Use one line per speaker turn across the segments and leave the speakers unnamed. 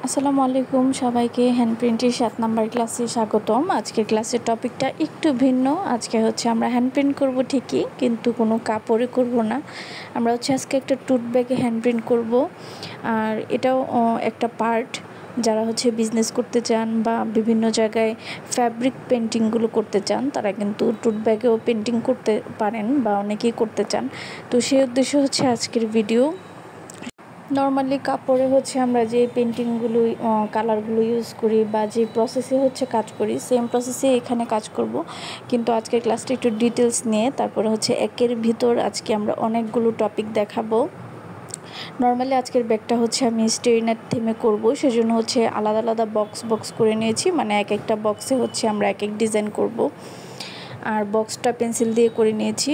আসসালামু আলাইকুম সবাইকে হ্যান্ড প্রিন্টের 7 নাম্বার ক্লাসে স্বাগতম। আজকের ক্লাসের টপিকটা একটু ভিন্ন। আজকে আমরা হ্যান্ড প্রিন্ট করব ঠিকই, কিন্তু কোনো কাপড়ে করব না। আমরা আজকে একটা টুট ব্যাগে হ্যান্ড প্রিন্ট করব। আর এটাও একটা পার্ট, যারা বিজনেস করতে চান বা বিভিন্ন জায়গায় ফ্যাব্রিক পেন্টিংগুলো করতে চান, তারা কিন্তু টুট ব্যাগেও পেন্টিং করতে পারেন বা অনেকেই করতে চান। তো সেই উদ্দেশ্য আজকের ভিডিও। নর্মালি কাপড়ে আমরা যে পেন্টিংগুলো কালারগুলো ইউজ করি বা যে প্রসেসে কাজ করি, সেম প্রসেসে এখানে কাজ করব। কিন্তু আজকের ক্লাসটা একটু ডিটেলস নিয়ে, তারপরে একের ভিতর আজকে আমরা অনেকগুলো টপিক দেখাবো। নর্মালি আজকের ব্যাগটা আমি স্টেইনার থিমে করব, সেজন্য আলাদা আলাদা বক্স করে নিয়েছি। মানে এক একটা বক্সে আমরা এক এক ডিজাইন করব। আর বক্সটা পেন্সিল দিয়ে করে নিয়েছি।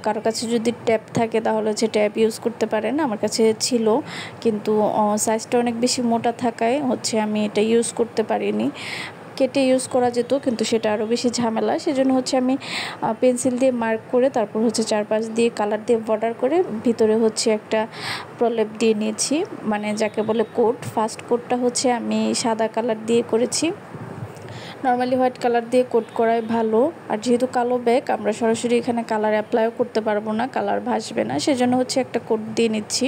কারো কাছে যদি ট্যাপ থাকে তাহলে ট্যাপ ইউজ করতে পারেন। আমার কাছে ছিল, কিন্তু সাইজটা অনেক বেশি মোটা থাকায় আমি এটা ইউজ করতে পারিনি। কেটে ইউজ করা যেত, কিন্তু সেটা আরও বেশি ঝামেলা। সেজন্য আমি পেন্সিল দিয়ে মার্ক করে তারপর চারপাশ দিয়ে কালার দিয়ে বর্ডার করে ভিতরে একটা প্রলেপ দিয়ে নিয়েছি, মানে যাকে বলে কোট। ফার্স্ট কোটটা আমি সাদা কালার দিয়ে করেছি। নর্মালি হোয়াইট কালার দিয়ে কোট করাই ভালো। আর যেহেতু কালো ব্যাগ, আমরা সরাসরি এখানে কালার অ্যাপ্লাইও করতে পারবো না, কালার ভাসবে না। সেজন্য একটা কোট দিয়ে নিচ্ছি।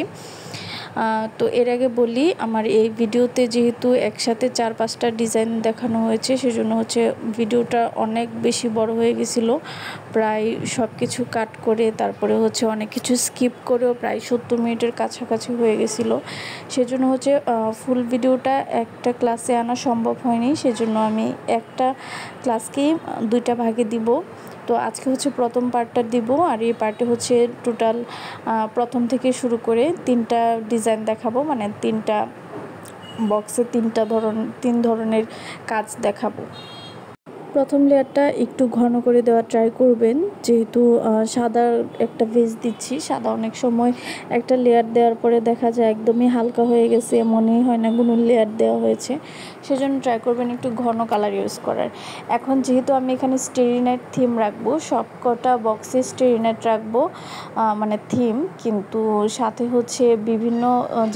তো এর আগে বলি, আমার এই ভিডিওতে যেহেতু একসাথে 4-5টা ডিজাইন দেখানো হয়েছে, সেজন্য ভিডিওটা অনেক বেশি বড় হয়ে গেছিলো। প্রায় সব কিছু কাট করে, তারপরে অনেক কিছু স্কিপ করেও প্রায় 70 মিনিটের কাছাকাছি হয়ে গেছিলো। সেজন্য ফুল ভিডিওটা একটা ক্লাসে আনা সম্ভব হয়নি। সেজন্য আমি একটা ক্লাসকেই 2টা ভাগে দিব। তো আজকে প্রথম পার্টটা দিব। আর এই পার্টে টোটাল প্রথম থেকে শুরু করে 3টা ডিজাইন দেখাবো, মানে 3টা বক্সে 3 ধরনের কাজ দেখাবো। প্রথম লেয়ারটা একটু ঘন করে দেওয়ার ট্রাই করবেন, যেহেতু সাদার একটা বেস দিচ্ছি। সাদা অনেক সময় একটা লেয়ার দেওয়ার পরে দেখা যায় একদমই হালকা হয়ে গেছে, মনেই হয় না কোনো লেয়ার দেওয়া হয়েছে। সেজন্য ট্রাই করবেন একটু ঘন কালার ইউজ করার। এখন যেহেতু আমি এখানে স্টেরি নাইট থিম রাখবো, সব কটা বক্সে স্টেরি নাইট রাখবো, মানে থিম, কিন্তু সাথে বিভিন্ন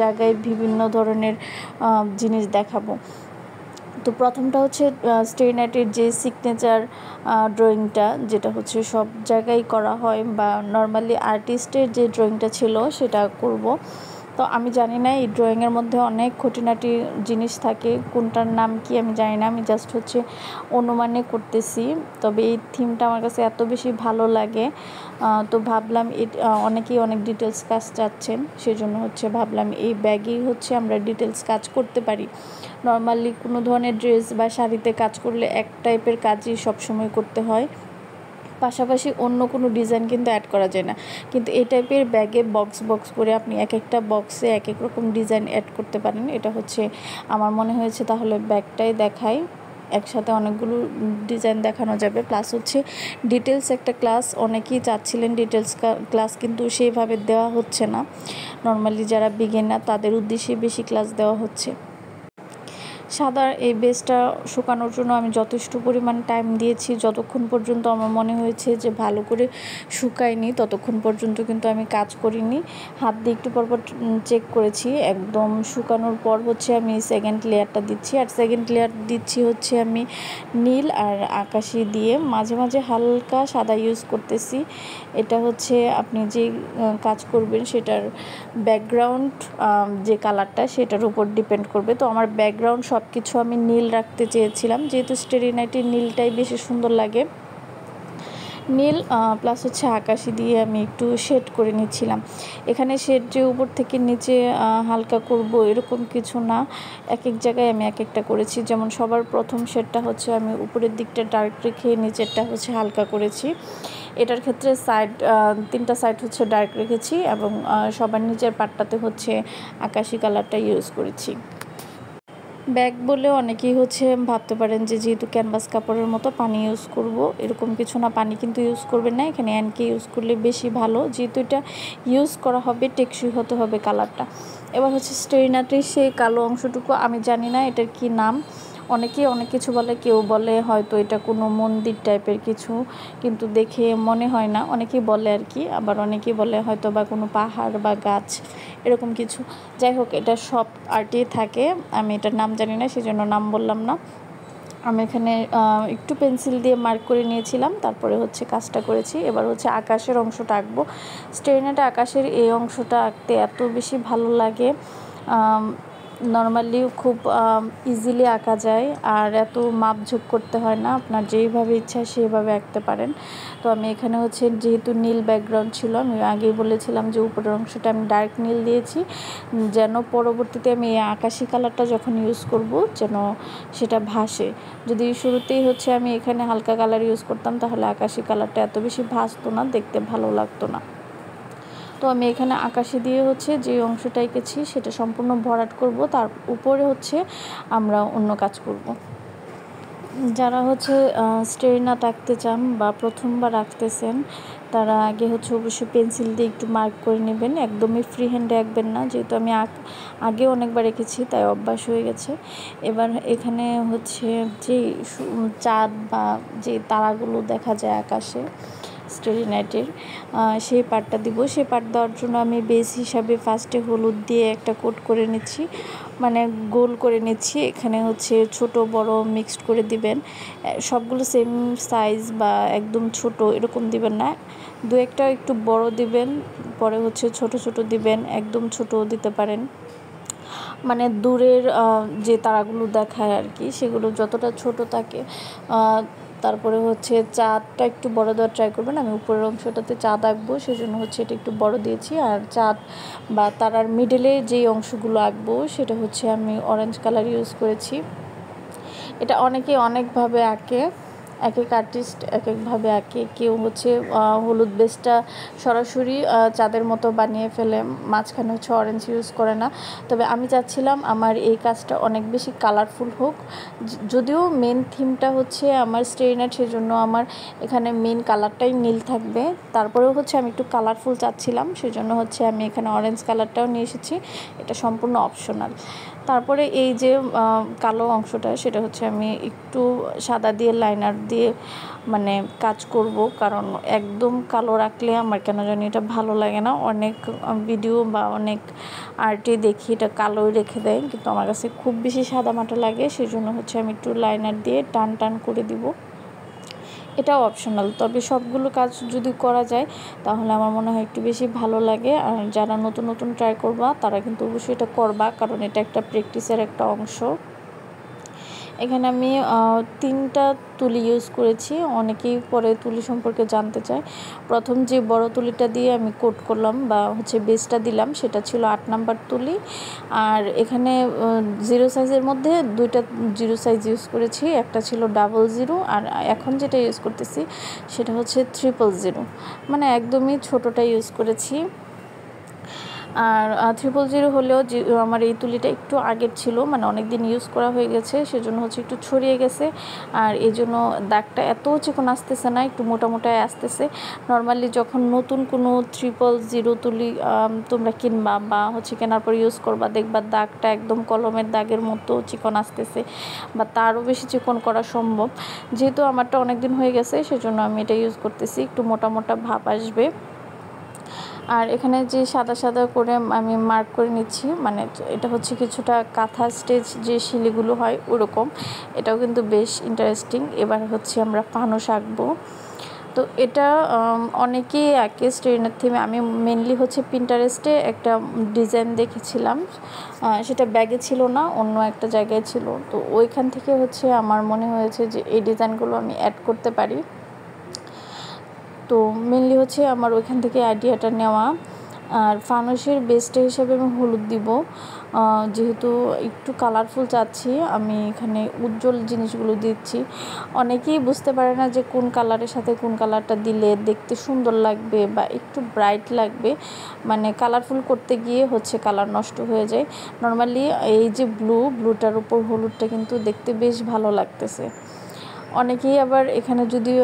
জায়গায় বিভিন্ন ধরনের জিনিস দেখাবো। তো প্রথমটা স্টেরি নাইটের যে সিগনেচার ড্রয়িংটা, যেটা সব জায়গায় করা হয়, বা নর্মালি আর্টিস্টের যে ড্রয়িংটা ছিল সেটা করব। তো আমি জানি না, এই ড্রয়িংয়ের মধ্যে অনেক খুঁটিনাটি জিনিস থাকে, কোনটার নাম কি আমি জানি না। আমি জাস্ট অনুমানে করতেছি। তবে এই থিমটা আমার কাছে এত বেশি ভালো লাগে, তো ভাবলাম অনেকেই অনেক ডিটেলস কাজ চাচ্ছেন, সেজন্য ভাবলাম এই ব্যাগেই আমরা ডিটেলস কাজ করতে পারি। নর্মালি কোনো ধরনের ড্রেস বা শাড়িতে কাজ করলে এক টাইপের কাজই সবসময় করতে হয়, পাশাপাশি অন্য কোনো ডিজাইন কিন্তু অ্যাড করা যায় না। কিন্তু এই টাইপের ব্যাগে বক্স করে আপনি এক একটা বক্সে এক এক রকম ডিজাইন অ্যাড করতে পারেন। এটা আমার মনে হয়েছে তাহলে ব্যাগটাই দেখাই, একসাথে অনেকগুলো ডিজাইন দেখানো যাবে। প্লাস ডিটেলস একটা ক্লাস অনেকেই চাচ্ছিলেন, ডিটেলস ক্লাস কিন্তু সেইভাবে দেওয়া হচ্ছে না। নর্মালি যারা বিগিনার তাদের উদ্দেশ্যে বেশি ক্লাস দেওয়া হচ্ছে। সাদা এই বেসটা শুকানোর জন্য আমি যথেষ্ট পরিমাণ টাইম দিয়েছি। যতক্ষণ পর্যন্ত আমার মনে হয়েছে যে ভালো করে শুকায়নি, ততক্ষণ পর্যন্ত কিন্তু আমি কাজ করিনি। হাত দিয়ে একটু পরপর চেক করেছি। একদম শুকানোর পর আমি সেকেন্ড লেয়ারটা দিচ্ছি। আর সেকেন্ড লেয়ার দিচ্ছি আমি নীল আর আকাশি দিয়ে, মাঝে মাঝে হালকা সাদা ইউজ করতেছি। এটা আপনি যে কাজ করবেন সেটার ব্যাকগ্রাউন্ড যে কালারটা, সেটার উপর ডিপেন্ড করবে। তো আমার ব্যাকগ্রাউন্ড সব কিছু আমি নীল রাখতে চেয়েছিলাম, যেহেতু স্টেরি নাইটের নীলটাই বেশি সুন্দর লাগে। নীল প্লাস আকাশি দিয়ে আমি একটু শেড করে নিচ্ছিলাম। এখানে শেড যে উপর থেকে নিচে হালকা করব এরকম কিছু না, এক এক জায়গায় আমি এক একটা করেছি। যেমন সবার প্রথম শেডটা আমি উপরের দিকটা ডার্ক রেখে নিচেরটা হালকা করেছি। এটার ক্ষেত্রে সাইড 3টা সাইড ডার্ক রেখেছি, এবং সবার নিচের পাটটাতে আকাশি কালারটা ইউজ করেছি। ব্যাগ বলে অনেকেই ভাবতে পারেন যে যেহেতু ক্যানভাস কাপড়ের মতো পানি ইউজ করব, এরকম কিছু না। পানি কিন্তু ইউজ করবেন না, এখানে অ্যানকে ইউজ করলে বেশি ভালো, যেহেতু এটা ইউজ করা হবে টেকসই হতে হবে কালারটা। এবার স্টেরি নাইটের সেই কালো অংশটুকু, আমি জানি না এটার কি নাম, অনেকেই অনেক কিছু বলে, কেউ বলে হয়তো এটা কোনো মন্দির টাইপের কিছু, কিন্তু দেখে মনে হয় না, অনেকেই বলে আর কি। আবার অনেকেই বলে হয়তো বা কোনো পাহাড় বা গাছ এরকম কিছু। যাই হোক, এটা সব আর্টেই থাকে, আমি এটার নাম জানি না, সেজন্য নাম বললাম না। আমি এখানে একটু পেন্সিল দিয়ে মার্ক করে নিয়েছিলাম, তারপরে হচ্ছে কাজটা করেছি। এবার হচ্ছে আকাশের অংশটা আঁকবো। স্টেইনাটা আকাশের এই অংশটা আঁকতে এত বেশি ভালো লাগে, নর্মালি খুব ইজিলি আঁকা যায়, আর এত মাপঝোপ করতে হয় না, আপনার যেইভাবে ইচ্ছা সেইভাবে আঁকতে পারেন। তো আমি এখানে হচ্ছে যেহেতু নীল ব্যাকগ্রাউন্ড ছিল, আমি আগেই বলেছিলাম যে উপরের অংশটা আমি ডার্ক নীল দিয়েছি, যেন পরবর্তীতে আমি এই আকাশি কালারটা যখন ইউজ করব যেন সেটা ভাসে। যদি শুরুতেই হচ্ছে আমি এখানে হালকা কালার ইউজ করতাম, তাহলে আকাশি কালারটা এত বেশি ভাসতো না, দেখতে ভালো লাগতো না। তো আমি এখানে আকাশি দিয়ে হচ্ছে যে অংশটা এঁকেছি সেটা সম্পূর্ণ ভরাট করব, তার উপরে হচ্ছে আমরা অন্য কাজ করব। যারা হচ্ছে স্টেইন আর্ট আঁকতে চান বা প্রথমবার আঁকতেছেন, তারা আগে হচ্ছে অবশ্যই পেন্সিল দিয়ে একটু মার্ক করে নেবেন, একদমই ফ্রি হ্যান্ডে আঁকবেন না, যেহেতু আমি আগে অনেকবার এঁকেছি তাই অভ্যাস হয়ে গেছে। এবার এখানে হচ্ছে যে চাঁদ বা যে তারাগুলো দেখা যায় আকাশে স্টারি নাইটের, সেই পার্টটা দিব। সেই পার্ট দেওয়ার জন্য আমি বেস হিসাবে ফার্স্টে হলুদ দিয়ে একটা কোট করে নিচ্ছি, মানে গোল করে নিচ্ছি। এখানে হচ্ছে ছোট বড় মিক্সড করে দিবেন, সবগুলো সেম সাইজ বা একদম ছোট এরকম দিবেন না, দু একটা একটু বড় দিবেন, পরে হচ্ছে ছোট ছোট দিবেন, একদম ছোটও দিতে পারেন। মানে দূরের যে তারাগুলো দেখায় আর কি, সেগুলো যতটা ছোট থাকে। তারপরে হচ্ছে চাঁদটা একটু বড় দেওয়ার ট্রাই করবেন। আমি উপরের অংশটাতে চাঁদ আঁকবো, সেজন্য হচ্ছে এটা একটু বড় দিয়েছি। আর চাঁদ বা তারার মিডলে যেই অংশগুলো আঁকবো সেটা হচ্ছে আমি অরেঞ্জ কালার ইউজ করেছি। এটা অনেকে অনেকভাবে আঁকে, এক এক আর্টিস্ট এক একভাবে আঁকে। কেউ হচ্ছে হলুদ বেসটা সরাসরি চাঁদের মতো বানিয়ে ফেলে, মাঝখানে হচ্ছে অরেঞ্জ ইউজ করে না। তবে আমি চাচ্ছিলাম আমার এই কাজটা অনেক বেশি কালারফুল হোক, যদিও মেন থিমটা হচ্ছে আমার স্টেইন আর্ট, সেজন্য আমার এখানে মেন কালারটাই নীল থাকবে। তারপরেও হচ্ছে আমি একটু কালারফুল চাচ্ছিলাম, সেজন্য হচ্ছে আমি এখানে অরেঞ্জ কালারটাও নিয়ে এসেছি, এটা সম্পূর্ণ অপশনাল। তারপরে এই যে কালো অংশটা, সেটা হচ্ছে আমি একটু সাদা দিয়ে লাইনার দিয়ে মানে কাজ করব, কারণ একদম কালো রাখলে আমার কেন জানি এটা ভালো লাগে না। অনেক ভিডিও বা অনেক আর্টে দেখি এটা কালোই রেখে দেয়, কিন্তু আমার কাছে খুব বেশি সাদা মাটা লাগে, সেই জন্য হচ্ছে আমি একটু লাইনার দিয়ে টান টান করে দিব। এটাও অপশনাল, তবে সবগুলো কাজ যদি করা যায় তাহলে আমার মনে হয় একটু বেশি ভালো লাগে। আর যারা নতুন নতুন ট্রাই করবা তারা কিন্তু অবশ্যই এটা করবা, কারণ এটা একটা প্র্যাকটিসের একটা অংশ। এখানে আমি 3টা তুলি ইউজ করেছি। অনেকেই পরে তুলি সম্পর্কে জানতে চায়। প্রথম যে বড় তুলিটা দিয়ে আমি কোট করলাম বা হচ্ছে বেসটা দিলাম, সেটা ছিল 8 নাম্বার তুলি। আর এখানে 0 সাইজের মধ্যে 2টা 0 সাইজ ইউজ করেছি, একটা ছিল 00, আর এখন যেটা ইউজ করতেছি সেটা হচ্ছে 000, মানে একদমই ছোটোটা ইউজ করেছি। আর 000 হলেও যে আমার এই তুলিটা একটু আগের ছিল, মানে অনেক দিন ইউজ করা হয়ে গেছে, সেজন্য হচ্ছে একটু ছড়িয়ে গেছে, আর এই জন্য দাগটা এত চিকন আসতেছে না, একটু মোটা মোটায় আসতেছে। নর্মালি যখন নতুন কোনো 000 তুলি তোমরা কিনবা বা হচ্ছে কেনার পর ইউজ করবা, দেখবা দাগটা একদম কলমের দাগের মতো চিকন আসতেছে, বা তারও বেশি চিকন করা সম্ভব। যেহেতু আমারটা অনেক দিন হয়ে গেছে, সেজন্য আমি এটা ইউজ করতেছি, একটু মোটা মোটা ভাব আসবে। আর এখানে যে সাদা সাদা করে আমি মার্ক করে নিচ্ছি, মানে এটা হচ্ছে কিছুটা কাঁথা স্টেজ যে শিলিগুলো হয় ওরকম, এটাও কিন্তু বেশ ইন্টারেস্টিং। এবার হচ্ছে আমরা ফানুস আঁকবো। তো এটা অনেকেই আঁকে স্টেইনার থিমে। আমি মেনলি হচ্ছে পিন্টারেস্টে একটা ডিজাইন দেখেছিলাম, সেটা ব্যাগে ছিল না, অন্য একটা জায়গায় ছিল। তো ওইখান থেকে হচ্ছে আমার মনে হয়েছে যে এই ডিজাইনগুলো আমি অ্যাড করতে পারি। তো মেনলি হচ্ছে আমার ওইখান থেকে আইডিয়াটা নেওয়া। আর ফানুসের বেসটা হিসাবে আমি হলুদ দিব, যেহেতু একটু কালারফুল চাচ্ছি, আমি এখানে উজ্জ্বল জিনিসগুলো দিচ্ছি। অনেকেই বুঝতে পারে না যে কোন কালারের সাথে কোন কালারটা দিলে দেখতে সুন্দর লাগবে বা একটু ব্রাইট লাগবে, মানে কালারফুল করতে গিয়ে হচ্ছে কালার নষ্ট হয়ে যায়। নর্মালি এই যে ব্লুটার উপর হলুদটা কিন্তু দেখতে বেশ ভালো লাগতেছে। অনেকেই আবার এখানে যদি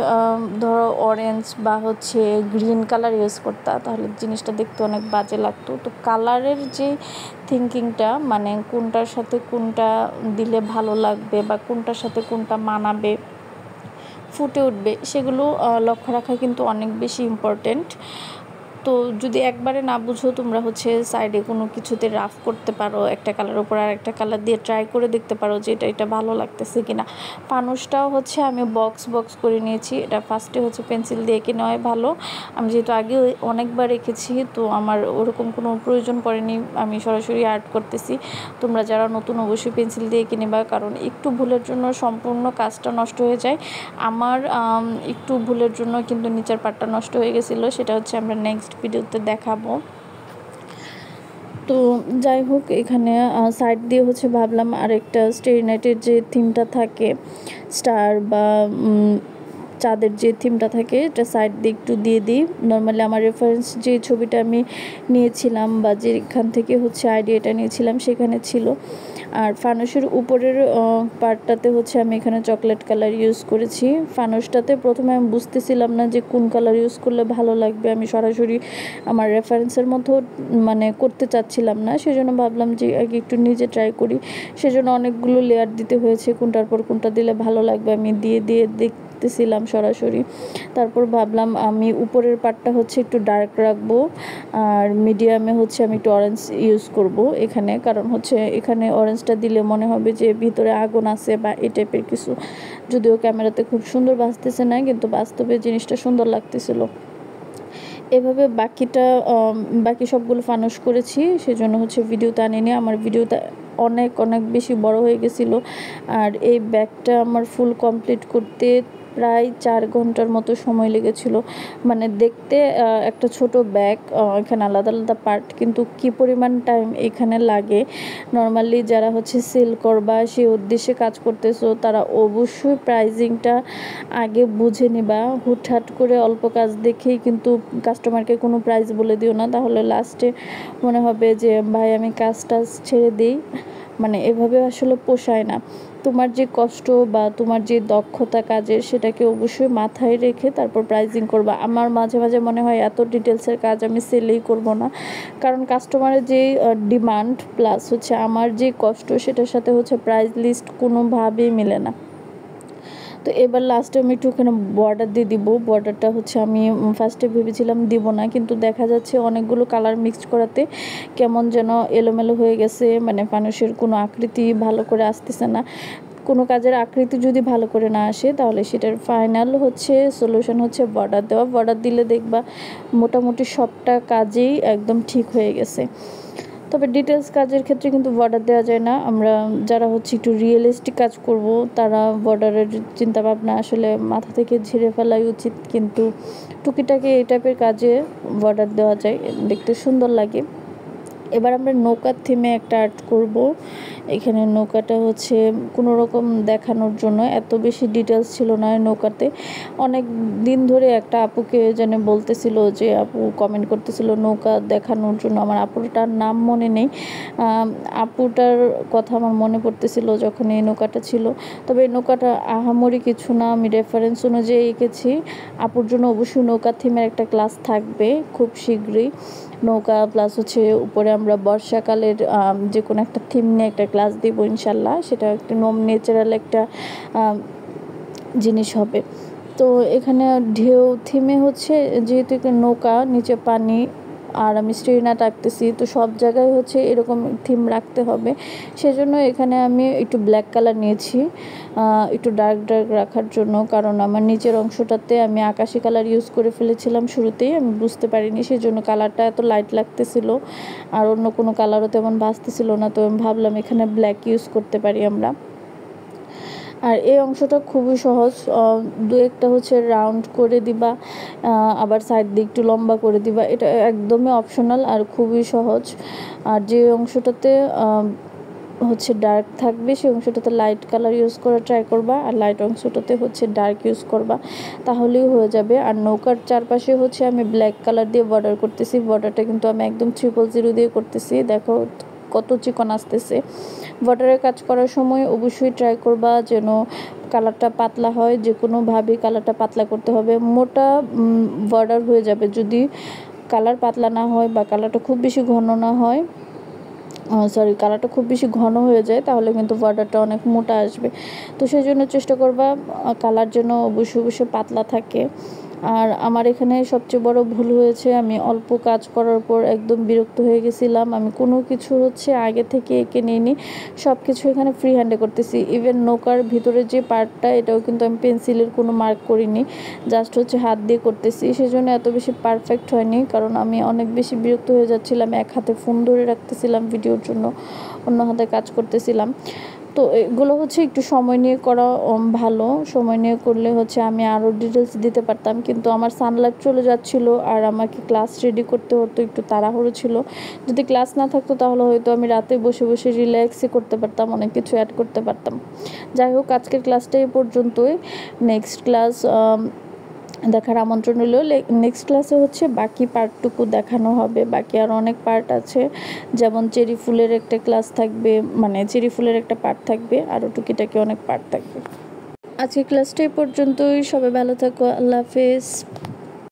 ধরো অরেঞ্জ বা হচ্ছে গ্রিন কালার ইউজ করতা তাহলে জিনিসটা দেখতে অনেক বাজে লাগতো। তো কালারের যে থিঙ্কিংটা, মানে কোনটার সাথে কোনটা দিলে ভালো লাগবে বা কোনটার সাথে কোনটা মানাবে, ফুটে উঠবে, সেগুলো লক্ষ্য রাখা কিন্তু অনেক বেশি ইম্পর্টেন্ট। তো যদি একবারে না বুঝো, তোমরা হচ্ছে সাইডে কোনো কিছুতে রাফ করতে পারো, একটা কালার উপর আর একটা কালার দিয়ে ট্রাই করে দেখতে পারো যে এটা ভালো লাগতেছে কিনা। ফানুসটাও হচ্ছে আমি বক্স করে নিয়েছি। এটা ফার্স্টে হচ্ছে পেন্সিল দিয়ে এঁকে নেওয়াই ভালো। আমি যেহেতু আগে অনেকবার এঁকেছি, তো আমার ওরকম কোনো প্রয়োজন পড়েনি, আমি সরাসরি আর্ট করতেছি। তোমরা যারা নতুন অবশ্যই পেন্সিল দিয়ে এঁকে নেবা, কারণ একটু ভুলের জন্য সম্পূর্ণ কাজটা নষ্ট হয়ে যায়। আমার একটু ভুলের জন্য কিন্তু নিচের পার্টটা নষ্ট হয়ে গেছিলো, সেটা হচ্ছে আমরা নেক্সট ভিডিওতে দেখাবো। তো যাই হোক, এখানে সাইড দিয়ে হচ্ছে ভাবলাম আরেকটা স্টারি নাইটের যে থিমটা থাকে, স্টার বা চাঁদের যে থিমটা থাকে, এটা সাইড দিয়ে একটু দিয়ে দিই। নর্মালি আমার রেফারেন্স যে ছবিটা আমি নিয়েছিলাম বা যেখান থেকে হচ্ছে আইডিয়াটা নিয়েছিলাম সেখানে ছিল। আর ফানুসের উপরের পার্টটাতে হচ্ছে আমি এখানে চকলেট কালার ইউজ করেছি। ফানুসটাতে প্রথমে আমি বুঝতেছিলাম না যে কোন কালার ইউজ করলে ভালো লাগবে, আমি সরাসরি আমার রেফারেন্সের মতো মানে করতে চাচ্ছিলাম না, সেজন্য ভাবলাম যে আগে একটু নিজে ট্রাই করি। সেজন্য অনেকগুলো লেয়ার দিতে হয়েছে, কোনটার পর কোনটা দিলে ভালো লাগবে আমি দিয়ে দেখতেছিলাম সরাসরি। তারপর ভাবলাম আমি উপরের পার্টটা হচ্ছে একটু ডার্ক রাখবো, আর মিডিয়ামে হচ্ছে আমি একটু অরেঞ্জ ইউজ করব এখানে, কারণ হচ্ছে এখানে অরেঞ্জটা দিলে মনে হবে যে ভিতরে আগুন আছে বা এই টাইপের কিছু। যদিও ক্যামেরাতে খুব সুন্দর বাজতেছে না, কিন্তু বাস্তবে জিনিসটা সুন্দর লাগতেছিল। এভাবে বাকি সবগুলো ফানুস করেছি, সেজন্য হচ্ছে ভিডিওতে আনিনি। আমার ভিডিওটা অনেক বেশি বড় হয়ে গেছিলো। আর এই ব্যাগটা আমার ফুল কমপ্লিট করতে প্রায় 4 ঘন্টার মতো সময় লেগেছিল। মানে দেখতে একটা ছোট ব্যাগ, এখানে আলাদা পার্ট, কিন্তু কি পরিমাণ টাইম এখানে লাগে। নর্মালি যারা হচ্ছে সেল করবা সেই উদ্দেশ্যে কাজ করতেছো, তারা অবশ্যই প্রাইজিংটা আগে বুঝে নিবা। হুটহাট করে অল্প কাজ দেখেই কিন্তু কাস্টমারকে কোনো প্রাইস বলে দিও না, তাহলে লাস্টে মনে হবে যে ভাই আমি কাজটা ছেড়ে দিই। মানে এভাবে আসলে পোষায় না। তোমার যে কষ্ট বা তোমার যে দক্ষতা কাজের, সেটাকে অবশ্যই মাথায় রেখে তারপর প্রাইজিং করবা। আমার মাঝে মনে হয় এত ডিটেলসের কাজ আমি সেলেই করব না, কারণ কাস্টমারের যে ডিমান্ড প্লাস হচ্ছে আমার যে কষ্ট, সেটার সাথে হচ্ছে প্রাইস লিস্ট কোনোভাবেই মেলে না। তো এবার লাস্টে আমি একটুখানি বর্ডার দিয়ে দিব। বর্ডারটা হচ্ছে আমি ফার্স্টে ভেবেছিলাম দিব না, কিন্তু দেখা যাচ্ছে অনেকগুলো কালার মিক্সড করাতে কেমন যেন এলোমেলো হয়ে গেছে, মানে মানুষের কোনো আকৃতি ভালো করে আসতেছে না। কোনো কাজের আকৃতি যদি ভালো করে না আসে, তাহলে সেটার ফাইনাল হচ্ছে সলিউশন হচ্ছে বর্ডার দেওয়া। বর্ডার দিলে দেখবা মোটামুটি সবটা কাজেই একদম ঠিক হয়ে গেছে। তবে ডিটেলস কাজের ক্ষেত্রে কিন্তু বর্ডার দেওয়া যায় না। আমরা যারা হচ্ছে একটু রিয়েলিস্টিক কাজ করব, তারা বর্ডারের চিন্তাভাবনা আসলে মাথা থেকে ঝেড়ে ফেলাই উচিত, কিন্তু টুকিটাকি এই টাইপের কাজে বর্ডার দেওয়া যায়, দেখতে সুন্দর লাগে। এবার আমরা নৌকার থিমে একটা আর্ট করব। এখানে নৌকাটা হচ্ছে কোনো রকম দেখানোর জন্য, এত বেশি ডিটেলস ছিল না নৌকাতে। অনেক দিন ধরে একটা আপুকে যেন বলতেছিল, যে আপু কমেন্ট করতেছিল নৌকা দেখানোর জন্য, আমার আপুটার নাম মনে নেই। আপুটার কথা আমার মনে পড়তেছিল যখন এই নৌকাটা ছিল। তবে এই নৌকাটা আহামরি কিছু না, আমি রেফারেন্স অনুযায়ী এঁকেছি। আপুর জন্য অবশ্যই নৌকা থিমের একটা ক্লাস থাকবে খুব শীঘ্রই। নৌকা প্লাস হচ্ছে উপরে আমরা বর্ষাকালের যে কোনো একটা থিম নিয়ে একটা ক্লাস দিব ইনশাল্লাহ। সেটা একটা ন্যাচারাল একটা জিনিস হবে। তো এখানে ঢেউ থিমে হচ্ছে, যেহেতু নৌকা নিচে পানি আর আমি স্টেরিনাট আঁকতেছি, তো সব জায়গায় হচ্ছে এরকম থিম রাখতে হবে। সেজন্য এখানে আমি একটু ব্ল্যাক কালার নিয়েছি, একটু ডার্ক রাখার জন্য, কারণ আমার নিচের অংশটাতে আমি আকাশি কালার ইউজ করে ফেলেছিলাম শুরুতেই, আমি বুঝতে পারিনি, সেজন্য কালারটা এত লাইট লাগতেছিল, আর অন্য কোনো কালারও তেমন বাজতেছিল না। তো আমি ভাবলাম এখানে ব্ল্যাক ইউজ করতে পারি আমরা। আর এই অংশটা খুবই সহজ, দু একটা হচ্ছে রাউন্ড করে দিবা, আবার সাইড দিয়ে একটু লম্বা করে দিবা, এটা একদমই অপশনাল আর খুবই সহজ। আর যে অংশটাতে হচ্ছে ডার্ক থাকবে, সেই অংশটাতে লাইট কালার ইউজ করে ট্রাই করবা, আর লাইট অংশটাতে হচ্ছে ডার্ক ইউজ করবা, তাহলেই হয়ে যাবে। আর নৌকার চারপাশে হচ্ছে আমি ব্ল্যাক কালার দিয়ে বর্ডার করতেছি। বর্ডারটা কিন্তু আমি একদম 000 দিয়ে করতেছি, দেখো কত চিকন আসতেছে। বর্ডারে কাজ করার সময় অবশ্যই ট্রাই করবা যেন কালারটা পাতলা হয়, যে কোনোভাবে কালারটা পাতলা করতে হবে। মোটা বর্ডার হয়ে যাবে যদি কালার পাতলা না হয় বা কালারটা খুব বেশি ঘন না হয়, কালারটা খুব বেশি ঘন হয়ে যায়, তাহলে কিন্তু বর্ডারটা অনেক মোটা আসবে। তো সেই জন্য চেষ্টা করবা কালার যেন অবশ্যই পাতলা থাকে। আর আমার এখানে সবচেয়ে বড় ভুল হয়েছে, আমি অল্প কাজ করার পর একদম বিরক্ত হয়ে গেছিলাম। আমি কোনো কিছু আগে থেকে এঁকে নিইনি, সব কিছু এখানে ফ্রি হ্যান্ডে করতেছি। ইভেন নৌকার ভিতরে যে পার্টটা, এটাও কিন্তু আমি পেন্সিলের কোনো মার্ক করিনি, জাস্ট হাত দিয়ে করতেছি। সেজন্য এত বেশি পারফেক্ট হয়নি, কারণ আমি অনেক বেশি বিরক্ত হয়ে যাচ্ছিলাম। এক হাতে ফোন ধরে রাখতেছিলাম ভিডিওর জন্য, অন্য হাতে কাজ করতেছিলাম। তো এগুলো একটু সময় নিয়ে করা ভালো। সময় নিয়ে করলে আমি আরও ডিটেলস দিতে পারতাম, কিন্তু আমার সানলাইট চলে যাচ্ছিল আর আমাকে ক্লাস রেডি করতে হতো, একটু তাড়াহুড়ো ছিল। যদি ক্লাস না থাকতো তাহলে হয়তো আমি রাতে বসে বসে রিল্যাক্সই করতে পারতাম, অনেক কিছু অ্যাড করতে পারতাম। যাই হোক, আজকের ক্লাসটা এই পর্যন্তই। নেক্সট ক্লাস দেখার আমন্ত্রণ হলো। নেক্সট ক্লাসে বাকি পার্টটুকু দেখানো হবে। বাকি আর অনেক পার্ট আছে, যেমন চেরি ফুলের একটা ক্লাস থাকবে, মানে চেরি ফুলের একটা পার্ট থাকবে, আরও টুকিটাকি অনেক পার্ট থাকবে। আজকের ক্লাসটা এই পর্যন্তই। সবাই ভালো থাকো, আল্লাহ হাফেজ।